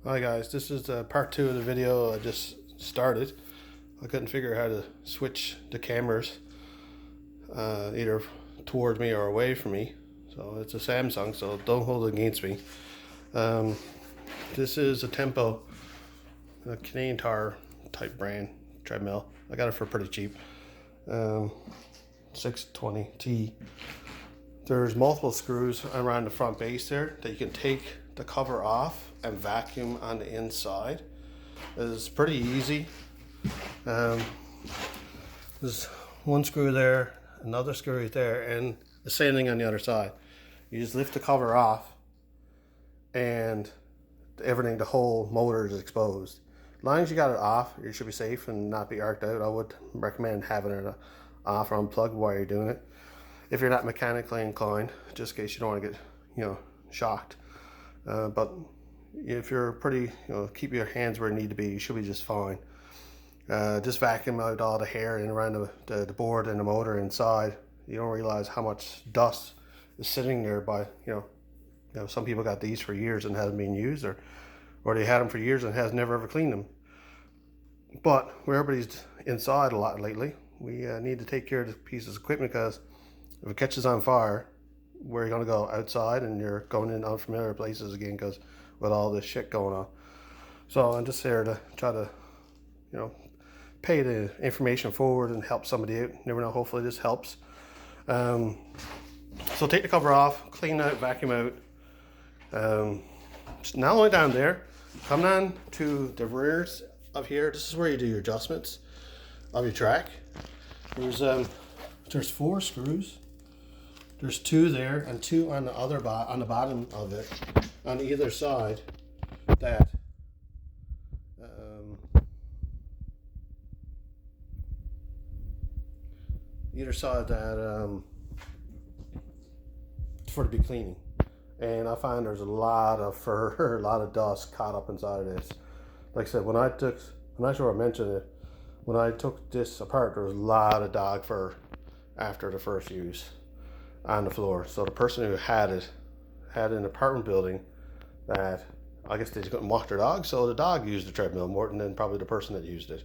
Hi guys, this is part 2 of the video I just started. I couldn't figure out how to switch the cameras either towards me or away from me. So it's a Samsung, so don't hold it against me. This is a Tempo, a Canadian Tire type brand treadmill. I got it for pretty cheap. 620T. There's multiple screws around the front base there that you can take the cover off and vacuum on the inside. It's pretty easy. There's one screw there, another screw there, and the same thing on the other side. You just lift the cover off and everything, the whole motor is exposed. As long as you got it off, you should be safe and not be arced out. I would recommend having it off or unplugged while you're doing it, if you're not mechanically inclined, just in case you don't want to get shocked. But if you're pretty, keep your hands where you need to be, you should be just fine. Just vacuum out all the hair in around the board and the motor inside. You don't realize how much dust is sitting there by, some people got these for years and hasn't been used, or they had them for years and has never ever cleaned them. But where everybody's inside a lot lately, we need to take care of this piece of equipment, because if it catches on fire, where you're going to go? Outside, and you're going in unfamiliar places again, because with all this shit going on. So I'm just here to try to pay the information forward and help somebody out. Never know, hopefully this helps. So take the cover off, clean out, vacuum out. Not only down there, come down to the rears of here. This is where you do your adjustments of your track. There's 4 screws. There's 2 there and 2 on the other on the bottom of it, on either side. That for to be cleaning. And I find there's a lot of fur, a lot of dust caught up inside of this. Like I said, I'm not sure I mentioned it, when I took this apart, there was a lot of dog fur after the first use on the floor. So the person who had it had an apartment building that I guess they just couldn't walk their dog, so the dog used the treadmill more than probably the person that used it.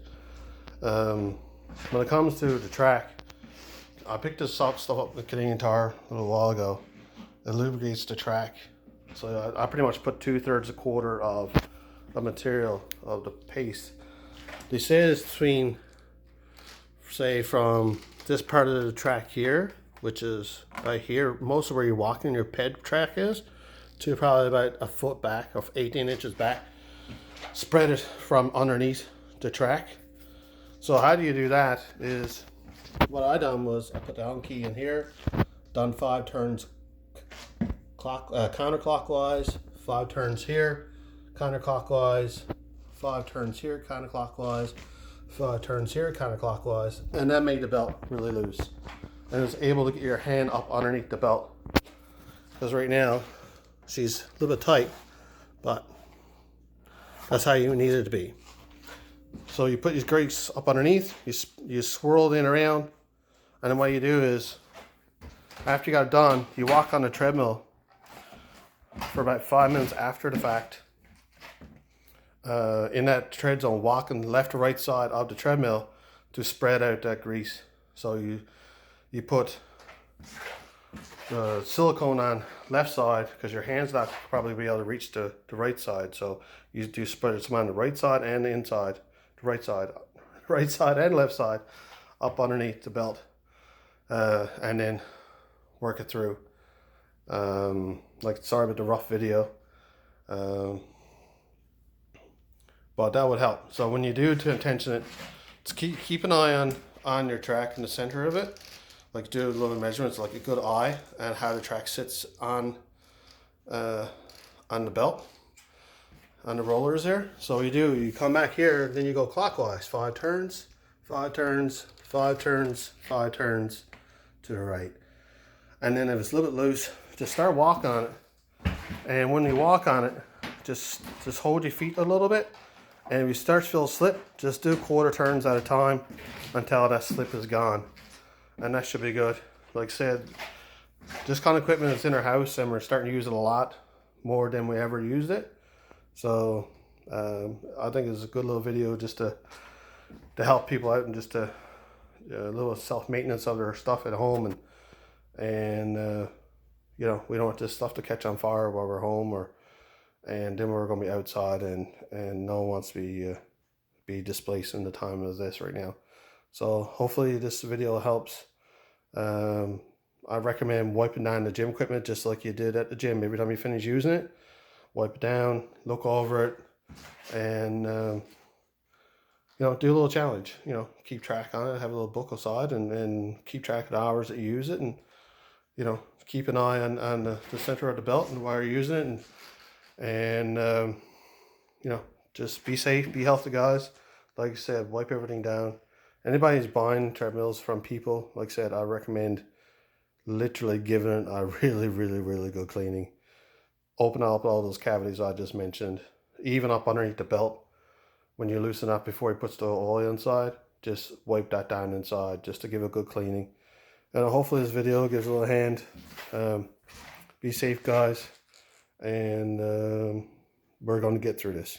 When it comes to the track, I picked this stuff up with Canadian Tire a little while ago. It lubricates the track. So I pretty much put 2/3 a quarter of the material of the paste. They say it's between, say, from this part of the track here, which is right here, most of where you're walking your ped track is, to probably about a foot back, or 18 inches back. Spread it from underneath the track. So how do you do that is, what I done was I put the home key in here, done 5 turns counterclockwise, 5 turns here, counterclockwise, 5 turns here, counterclockwise, 5 turns here, counterclockwise, and that made the belt really loose. And it's able to get your hand up underneath the belt, because right now she's a little bit tight, but that's how you need it to be. So you put your grease up underneath, you swirl it in around, and then what you do is, after you got it done, you walk on the treadmill for about 5 minutes after the fact. In that tread zone, walking left or right side of the treadmill to spread out that grease. So you put the silicone on left side, because your hand's not probably be able to reach the right side. So you do spread some on the right side and the inside, the right side and left side, up underneath the belt, and then work it through. Sorry about the rough video, but that would help. So when you do to intention it, just keep an eye on your track in the center of it. Like, do little measurements, like a good eye, and how the track sits on the belt, on the rollers there. So you come back here, then you go clockwise, 5 turns, 5 turns, 5 turns, 5 turns to the right. And then if it's a little bit loose, just start walking on it. And when you walk on it, just hold your feet a little bit. And if you start to feel a slip, just do 1/4 turns at a time until that slip is gone. And that should be good. Like I said, this kind of equipment is in our house, and we're starting to use it a lot more than we ever used it. So I think it's a good little video just to help people out, and just a little self-maintenance of their stuff at home, and you know, we don't want this stuff to catch on fire while we're home, and then we're going to be outside, and no one wants to be displaced in the time of this right now. So hopefully this video helps. I recommend wiping down the gym equipment just like you did at the gym. Every time you finish using it, wipe it down, look over it, and you know, do a little challenge. You know, keep track on it, have a little book aside, and keep track of the hours that you use it, and you know, keep an eye on the center of the belt and while you're using it, and you know, just be safe, be healthy, guys. Like I said, wipe everything down. Anybody who's buying treadmills from people, like I said, I recommend literally giving it a really good cleaning. Open up all those cavities I just mentioned, even up underneath the belt. When you loosen up before he puts the oil inside, just wipe that down inside just to give a good cleaning. And hopefully this video gives a little hand. Be safe, guys, and we're going to get through this.